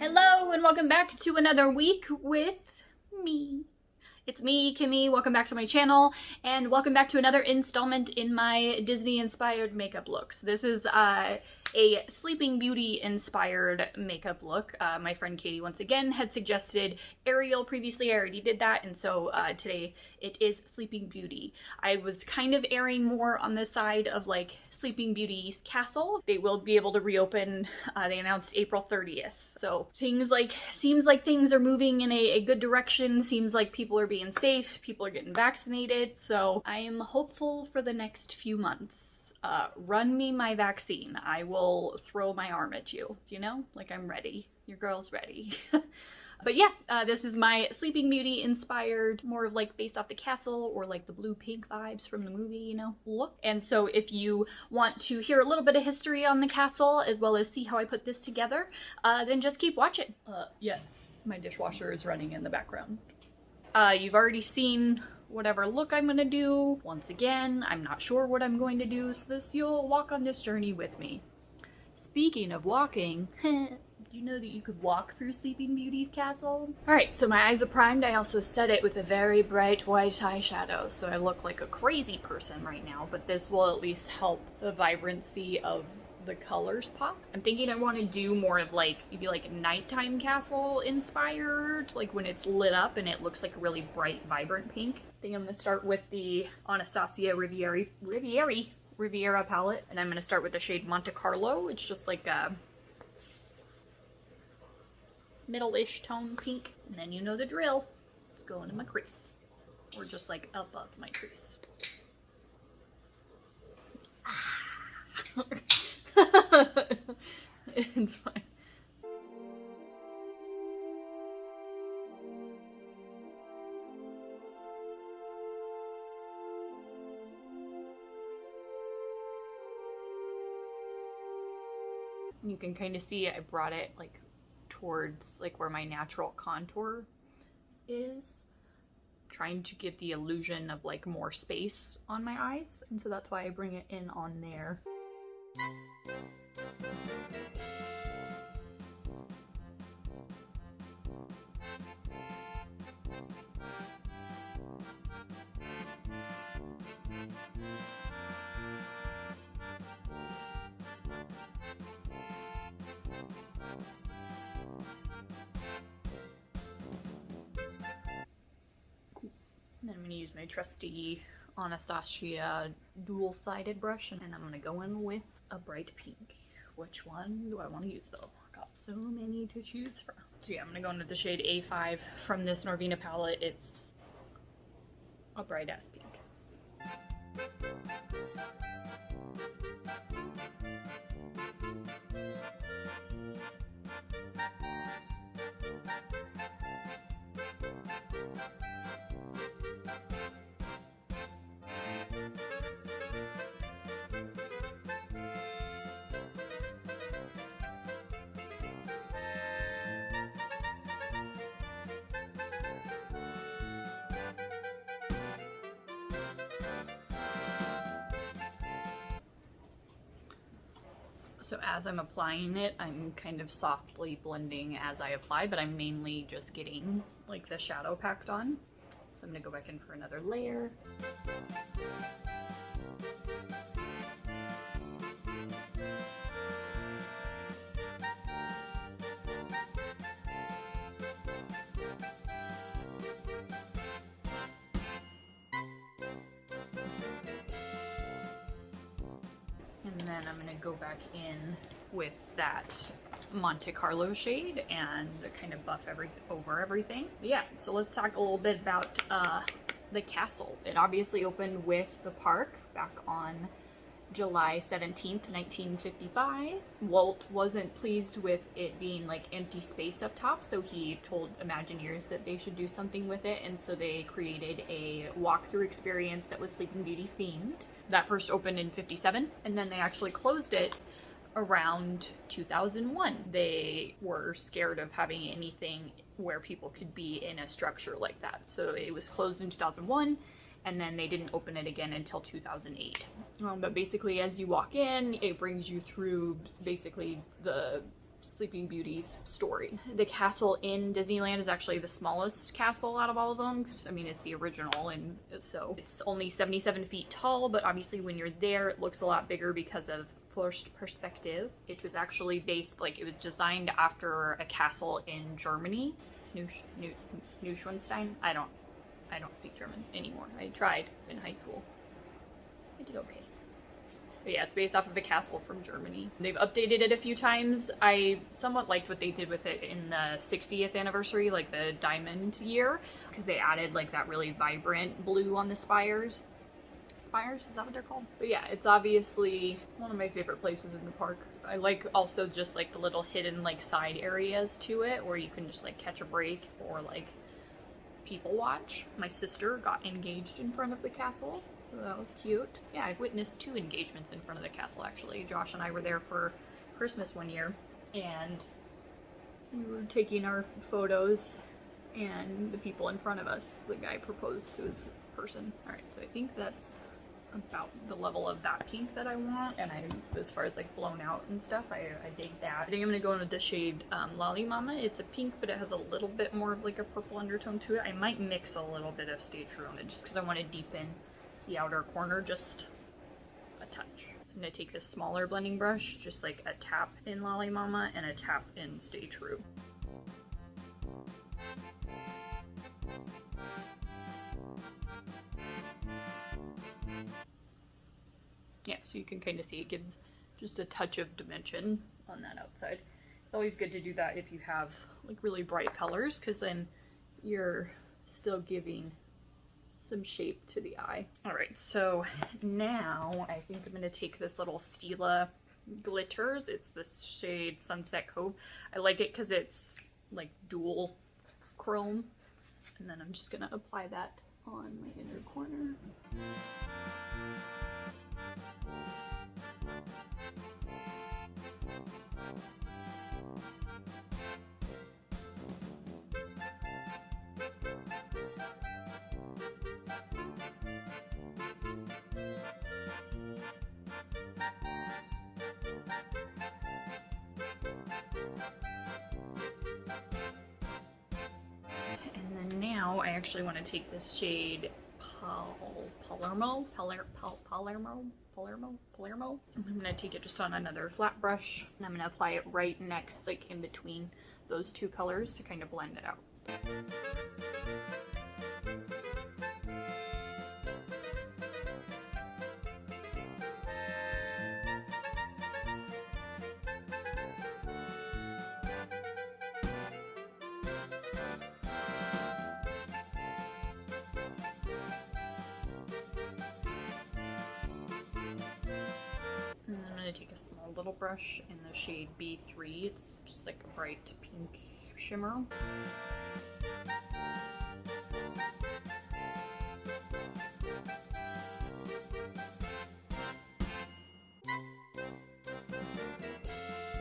Hello and welcome back to another week with me. It's me, Kimmy. Welcome back to my channel and welcome back to another installment in my Disney inspired makeup looks. This is a Sleeping Beauty inspired makeup look. My friend Katie once again had suggested Ariel previously. I already did that, and so today it is Sleeping Beauty. I was kind of erring more on the side of like Sleeping Beauty's castle. They will be able to reopen, they announced April 30th. So seems like things are moving in a good direction. Seems like people are being safe, people are getting vaccinated. So I am hopeful for the next few months. Run me my vaccine. I will throw my arm at you, you know? Like I'm ready. Your girl's ready. But yeah, this is my Sleeping Beauty inspired, more of like based off the castle or like the blue pink vibes from the movie, you know, look. And so if you want to hear a little bit of history on the castle as well as see how I put this together, then just keep watching. Yes, my dishwasher is running in the background. You've already seen whatever look I'm gonna do. Once again, I'm not sure what I'm going to do, so you'll walk on this journey with me. Speaking of walking, did you know that you could walk through Sleeping Beauty's castle? Alright, so my eyes are primed. I also set it with a very bright white eyeshadow, so I look like a crazy person right now, but this will at least help the vibrancy of the colors pop. I'm thinking I want to do more of like, maybe like nighttime castle inspired, like when it's lit up and it looks like a really bright, vibrant pink. I think I'm going to start with the Anastasia Riviera palette, and I'm going to start with the shade Monte Carlo. It's just like a middle-ish tone pink, and then you know the drill. Let's go into my crease, or just like above my crease. It's fine. You can kind of see I brought it like towards like where my natural contour is, trying to give the illusion of like more space on my eyes, and so that's why I bring it in on there. And then I'm going to use my trusty Anastasia dual-sided brush, and I'm going to go in with a bright pink. Which one do I want to use though? I've got so many to choose from. So yeah, I'm going to go into the shade A5 from this Norvina palette. It's a bright-ass pink. So as I'm applying it, I'm kind of softly blending as I apply, but I'm mainly just getting like the shadow packed on. So I'm gonna go back in for another layer. And then I'm going to go back in with that Monte Carlo shade and kind of buff over everything. But yeah, so let's talk a little bit about the castle. It obviously opened with the park back on July 17th, 1955. Walt wasn't pleased with it being like empty space up top, so he told Imagineers that they should do something with it, and so they created a walkthrough experience that was Sleeping Beauty themed. That first opened in 57, and then they actually closed it around 2001. They were scared of having anything where people could be in a structure like that, so it was closed in 2001. And then they didn't open it again until 2008. But basically, as you walk in, it brings you through basically the Sleeping Beauty's story. The castle in Disneyland is actually the smallest castle out of all of them. I mean, it's the original, and so it's only 77 feet tall, but obviously when you're there, it looks a lot bigger because of forced perspective. It was actually based, like, it was designed after a castle in Germany. Neuschwanstein? I don't speak German anymore. I tried in high school. I did okay. But yeah, it's based off of a castle from Germany. They've updated it a few times. I somewhat liked what they did with it in the 60th anniversary, like the diamond year, because they added like that really vibrant blue on the spires. Spires, is that what they're called? But yeah, it's obviously one of my favorite places in the park. I like also just like the little hidden like side areas to it where you can just like catch a break or like people watch. My sister got engaged in front of the castle. So that was cute. Yeah, I've witnessed 2 engagements in front of the castle actually. Josh and I were there for Christmas one year and we were taking our photos and the people in front of us, the guy proposed to his person. Alright, so I think that's about the level of that pink that I want, and as far as like blown out and stuff, I dig that. I think I'm gonna go into the shade Lolly Mama. It's a pink, but it has a little bit more of like a purple undertone to it. I might mix a little bit of Stay True on it just because I want to deepen the outer corner just a touch. So I'm gonna take this smaller blending brush, just like a tap in Lolly Mama and a tap in Stay True. Yeah, so you can kind of see it gives just a touch of dimension on that outside. It's always good to do that if you have like really bright colors, because then you're still giving some shape to the eye. All right, so now I think I'm gonna take this little Stila glitters. It's this shade Sunset Cove. I like it because it's like dual chrome, and then I'm just gonna apply that on my inner corner. Now I actually want to take this shade Palermo. I'm going to take it just on another flat brush, and I'm going to apply it right next, like in between those 2 colors to kind of blend it out. Take a small little brush in the shade B3. It's just like a bright pink shimmer.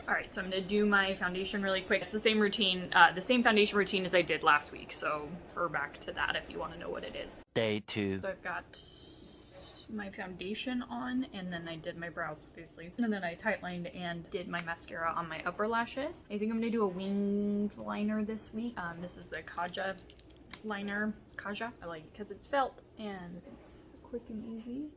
Alright, so I'm going to do my foundation really quick. It's the same routine, the same foundation routine as I did last week, so refer back to that if you want to know what it is. Day 2. So I've got my foundation on, and then I did my brows obviously, and then I tightlined and did my mascara on my upper lashes. I think I'm gonna do a winged liner this week. This is the Kaja liner. Kaja, I like it because it's felt and it's quick and easy.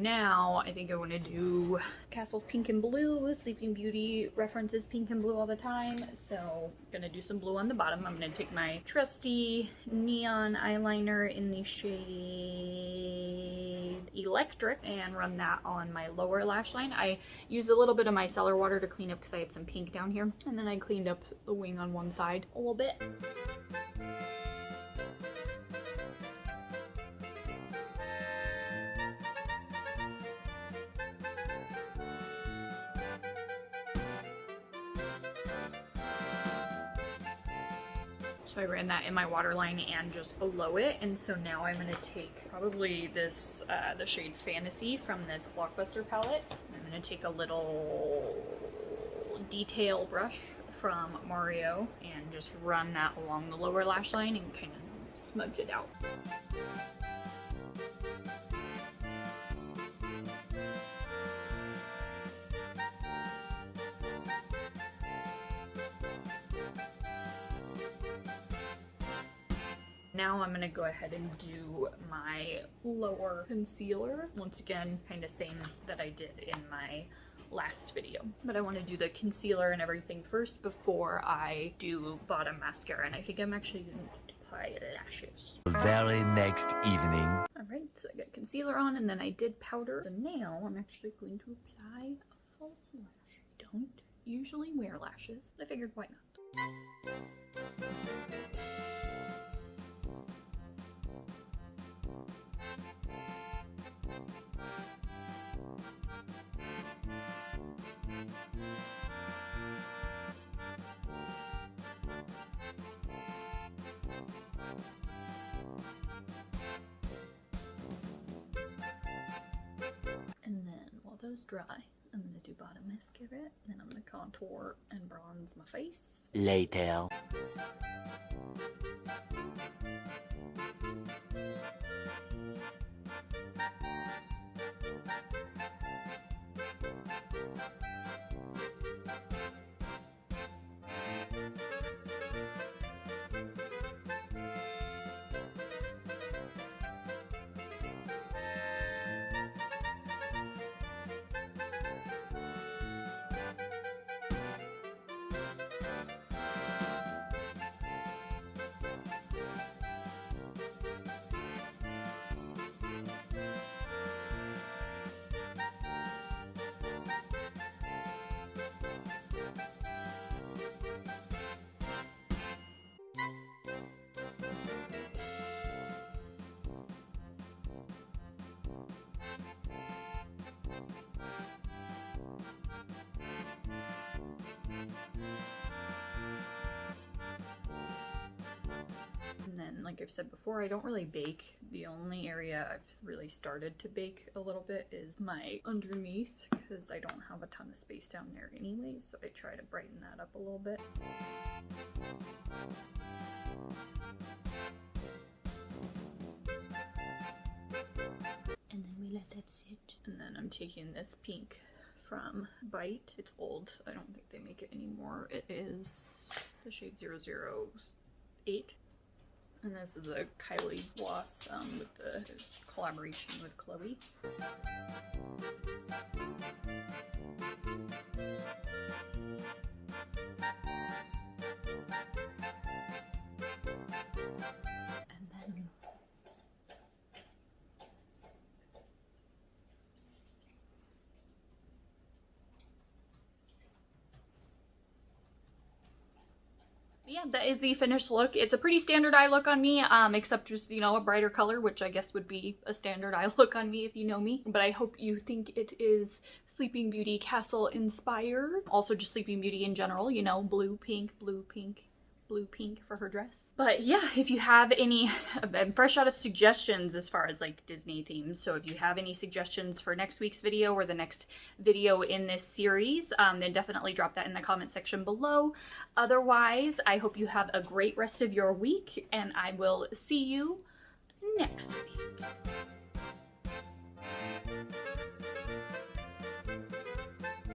Now, I think I want to do Castle's Pink and Blue. Sleeping Beauty references pink and blue all the time, so I'm gonna do some blue on the bottom. I'm gonna take my trusty neon eyeliner in the shade Electric and run that on my lower lash line. I used a little bit of my micellar water to clean up because I had some pink down here, and then I cleaned up the wing on one side a little bit. So I ran that in my waterline and just below it. And so now I'm going to take probably this, the shade Fantasy from this Blockbuster palette. I'm going to take a little detail brush from Mario and just run that along the lower lash line and kind of smudge it out. Now I'm gonna go ahead and do my lower concealer. Once again, kind of same that I did in my last video. But I want to do the concealer and everything first before I do bottom mascara. And I think I'm actually going to apply lashes. The very next evening. Alright, so I got concealer on and then I did powder. So now I'm actually going to apply a false lash. I don't usually wear lashes. I figured why not. And then while those dry, I'm gonna do bottom mascara, then I'm gonna contour and bronze my face. Later. And then, like I've said before, I don't really bake. The only area I've really started to bake a little bit is my underneath, because I don't have a ton of space down there anyways, so I try to brighten that up a little bit. And then we let that sit. And then I'm taking this pink from Bite. It's old. I don't think they make it anymore. It is the shade 008. And this is a Kylie gloss with the collaboration with Chloe. And then yeah, that is the finished look. It's a pretty standard eye look on me, except just, you know, a brighter color, which I guess would be a standard eye look on me if you know me. But I hope you think it is Sleeping Beauty Castle inspired. Also just Sleeping Beauty in general, you know, blue, pink, blue, pink, blue, pink for her dress. But yeah, if you have any, I'm fresh out of suggestions as far as like Disney themes. So if you have any suggestions for next week's video or the next video in this series, then definitely drop that in the comment section below. Otherwise, I hope you have a great rest of your week and I will see you next week.